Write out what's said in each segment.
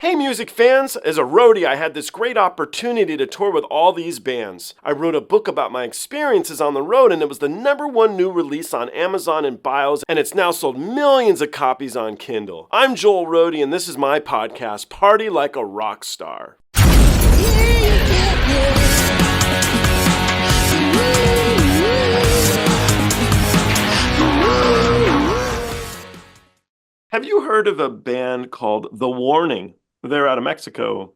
Hey music fans, as a roadie I had this great opportunity to tour with all these bands. I wrote a book about my experiences on the road and it was the #1 new release on Amazon and Bios and it's now sold millions of copies on Kindle. I'm Joel Roadie and this is my podcast, Party Like a Rock Star. Have you heard of a band called The Warning? They're out of Mexico.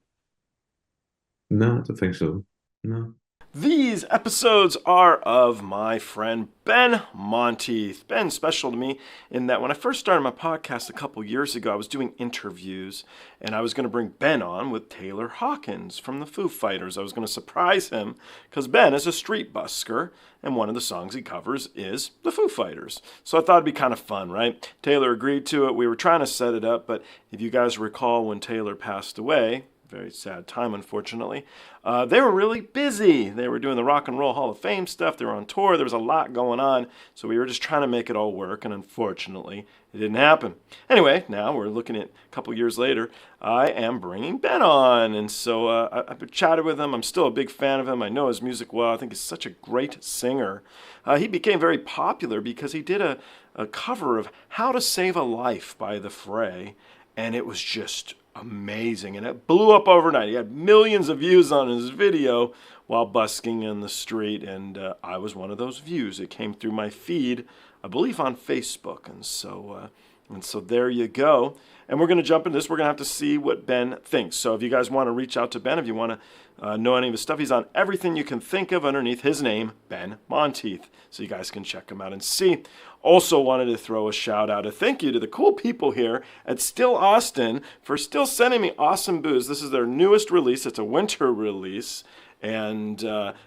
No, I don't think so. No. These episodes are of my friend Ben Monteith. Ben's special to me in that when I first started my podcast a couple years ago, I was doing interviews and I was going to bring Ben on with Taylor Hawkins from the Foo Fighters. I was going to surprise him because Ben is a street busker and one of the songs he covers is the Foo Fighters. So I thought it'd be kind of fun, right? Taylor agreed to it. We were trying to set it up, but if you guys recall when Taylor passed away, very sad time, unfortunately. They were really busy. They were doing the Rock and Roll Hall of Fame stuff. They were on tour. There was a lot going on. So we were just trying to make it all work, and unfortunately, it didn't happen. Anyway, now we're looking at a couple years later. I am bringing Ben on, and so I've chatted with him. I'm still a big fan of him. I know his music well. I think he's such a great singer. He became very popular because he did a cover of How to Save a Life by The Fray, and it was just amazing, and it blew up overnight. He had millions of views on his video while busking in the street, and I was one of those views. It came through my feed, I believe on Facebook, and so there you go. And we're going to jump into this. We're going to have to see what Ben thinks. So if you guys want to reach out to Ben, if you want to know any of his stuff, he's on everything you can think of underneath his name, Ben Monteith. So you guys can check him out and see. Also wanted to throw a shout out, a thank you to the cool people here at Still Austin for still sending me awesome booze. This is their newest release. It's a winter release. And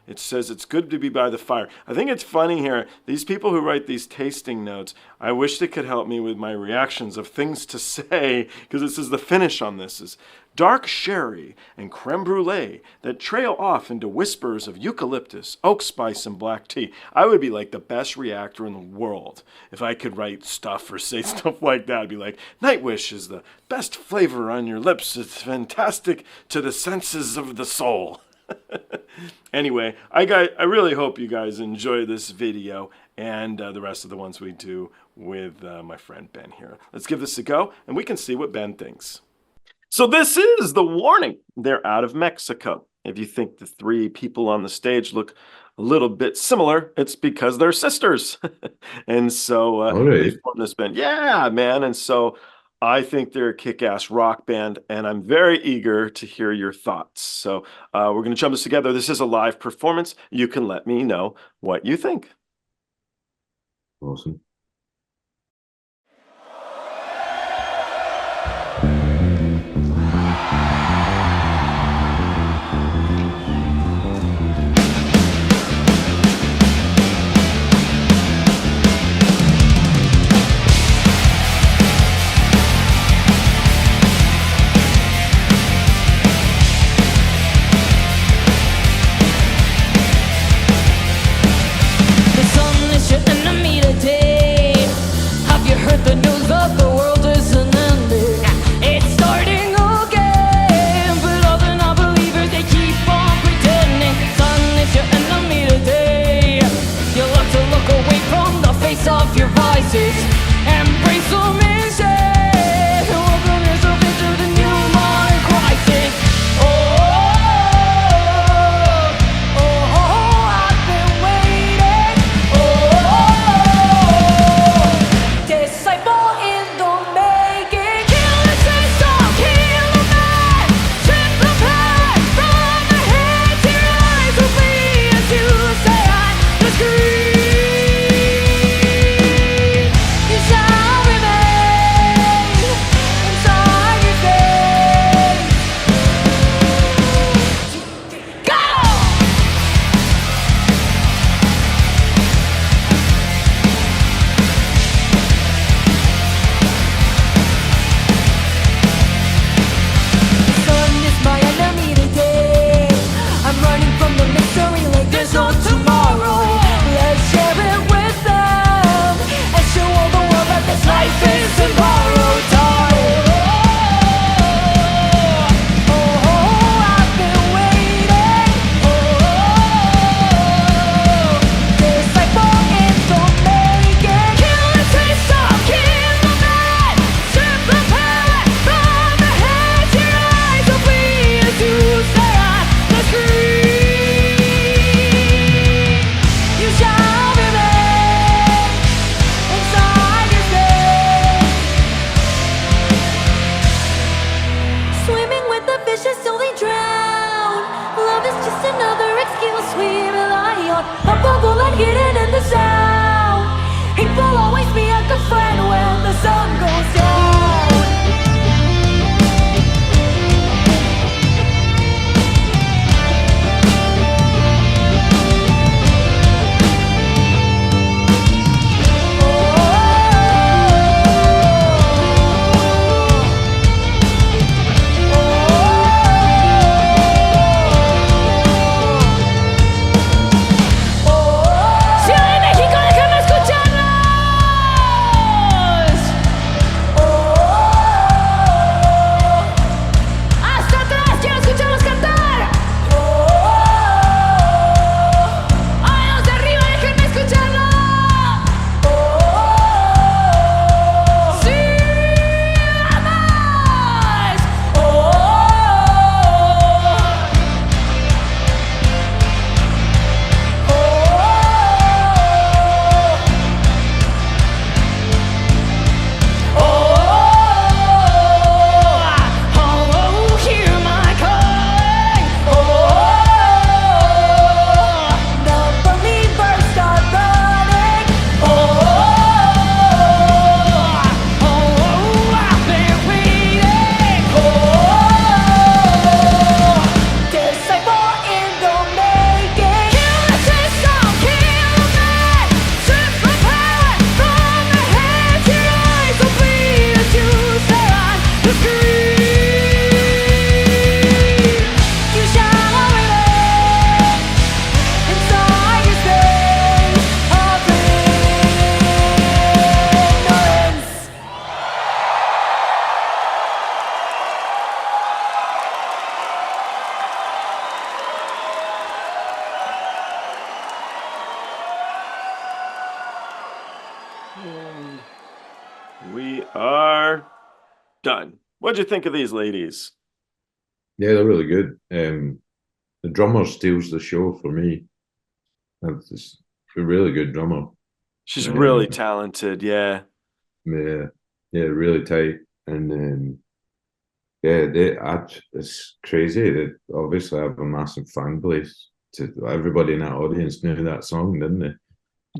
it says it's good to be by the fire. I think it's funny here. These people who write these tasting notes, I wish they could help me with my reactions of things to say, because it says the finish on this is dark sherry and creme brulee that trail off into whispers of eucalyptus, oak spice, and black tea. I would be like the best reactor in the world if I could write stuff or say stuff like that. I'd be like, Nightwish is the best flavor on your lips. It's fantastic to the senses of the soul. Anyway, I really hope you guys enjoy this video and the rest of the ones we do with my friend Ben here. Let's give this a go and we can see what Ben thinks. So this is The Warning. They're out of Mexico. If you think the three people on the stage look a little bit similar, it's because they're sisters. And so they formed this band. Yeah, man. And so I think they're a kick-ass rock band, and I'm very eager to hear your thoughts. So we're going to jump this together. This is a live performance. You can let me know what you think. Awesome. The sun is shining on me today. skills we rely on. A bubble and hidden in the sound. It will always be a good friend when the sun goes down. We are done. What'd you think of these ladies? Yeah, they're really good. The drummer steals the show for me. That's just a really good drummer. She's really Um, talented. Yeah. yeah, yeah, really tight. And yeah, it's crazy. They obviously have a massive fan base. Everybody in that audience knew that song, didn't they?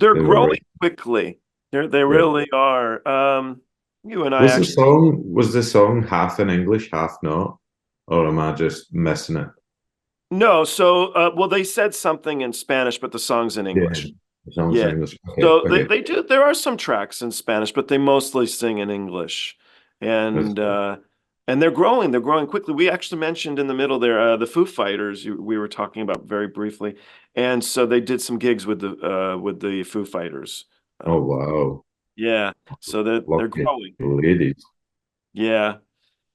They're They were growing right. quickly. They Yeah. really are. You and I Was the actually. song half in English, half not? Or am I just missing it? No, so well, they said something in Spanish, but the song's in Yeah, English. the song's in Yeah. English. Okay, So they, okay. they do there are some tracks in Spanish, but they mostly sing in English. That's And cool. they're growing quickly. We actually mentioned in the middle there the Foo Fighters we were talking about very briefly. And so they did some gigs with the Foo Fighters. Oh Um, wow, yeah, so they're lucky growing. ladies. Yeah.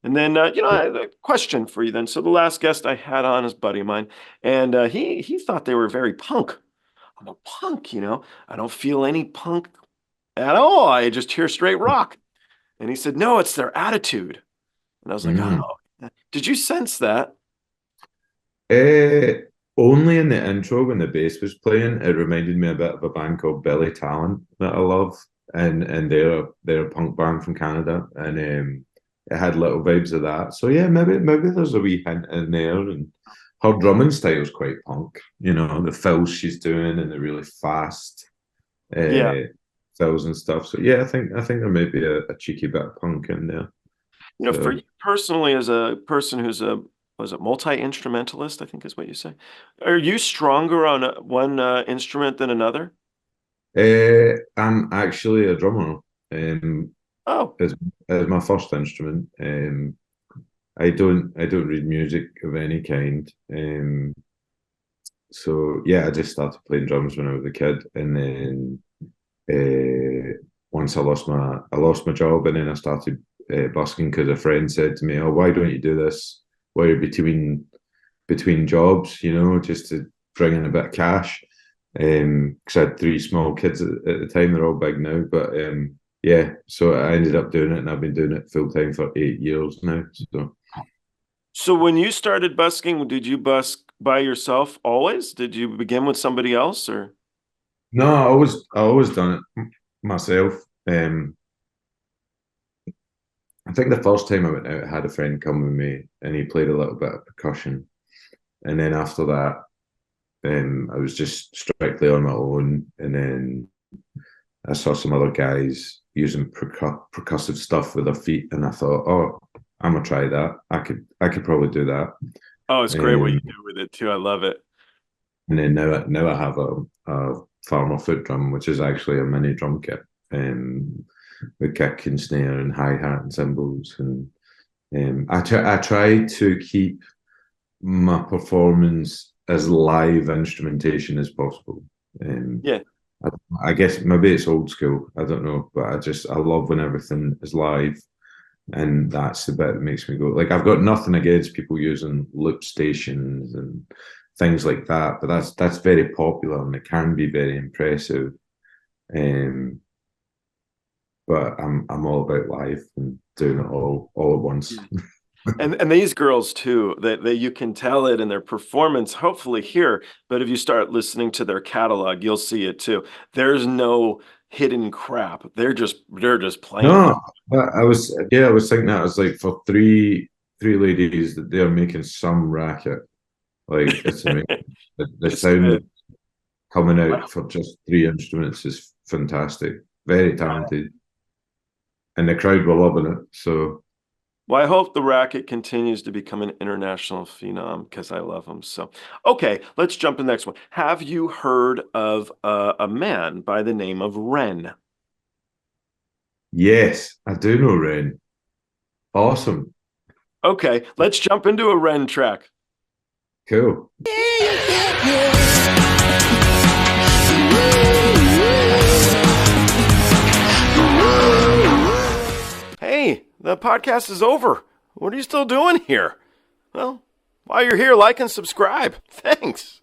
And then, I have a question for you then. So the last guest I had on is a buddy of mine, and he thought they were very punk. I'm a punk, I don't feel any punk at all. I just hear straight rock. And he said, no, it's their attitude. And I was like, Mm. oh, did you sense that? Eh, Only in the intro when the bass was playing, it reminded me a bit of a band called Billy Talent that I love, and they're a punk band from Canada, and it had little vibes of that. So yeah, maybe there's a wee hint in there, and her drumming style is quite punk. You know, the fills she's doing and the really fast Yeah. fills and stuff. So yeah, I think there may be a cheeky bit of punk in there. For So you personally, as a person who's was it multi-instrumentalist, I think is what you say. Are you stronger on one instrument than another? I'm actually a drummer. Um, Oh, as as my first instrument. I don't read music of any kind. So yeah, I just started playing drums when I was a kid, and then once I lost my job, and then I started busking because a friend said to me, "Oh, why don't you do this while you're between jobs? Just to bring in a bit of cash." Because I had three small kids at the time. They're all big now, but yeah. So I ended up doing it, and I've been doing it full time for 8 years now. So so when you started busking, did you busk by yourself always? Did you begin with somebody else or? no, I always done it myself. I think the first time I went out, I had a friend come with me, and he played a little bit of percussion, and then after that, I was just strictly on my own, and then I saw some other guys using percussive stuff with their feet, and I thought, oh, I'm gonna try that. I could probably do that. Oh, it's great what you do with it too. I love it. And then now I have a farmer foot drum, which is actually a mini drum kit, with kick and snare and hi hat and cymbals. And I try to keep my performance as live instrumentation as possible. Yeah. I guess maybe it's old school. I don't know, but I love when everything is live, and that's the bit that makes me go. Like, I've got nothing against people using loop stations and things like that, but that's very popular and it can be very impressive. But I'm all about live and doing it all at once. And these girls too, that you can tell it in their performance, hopefully here, but if you start listening to their catalog, you'll see it too. There's no hidden crap. They're just playing. No, I was thinking that. I was like, for three ladies, that they're making some racket. Like, it's amazing. The sound coming out for just three instruments is fantastic. Very talented. And the crowd were loving it. So, well, I hope the racket continues to become an international phenom because I love them. So, okay, let's jump to the next one. Have you heard of a man by the name of Ren? yes, I do know Ren. Awesome. Okay, let's jump into a Ren track. Cool. Hey, the podcast is over. What are you still doing here? Well, while you're here, like and subscribe. Thanks.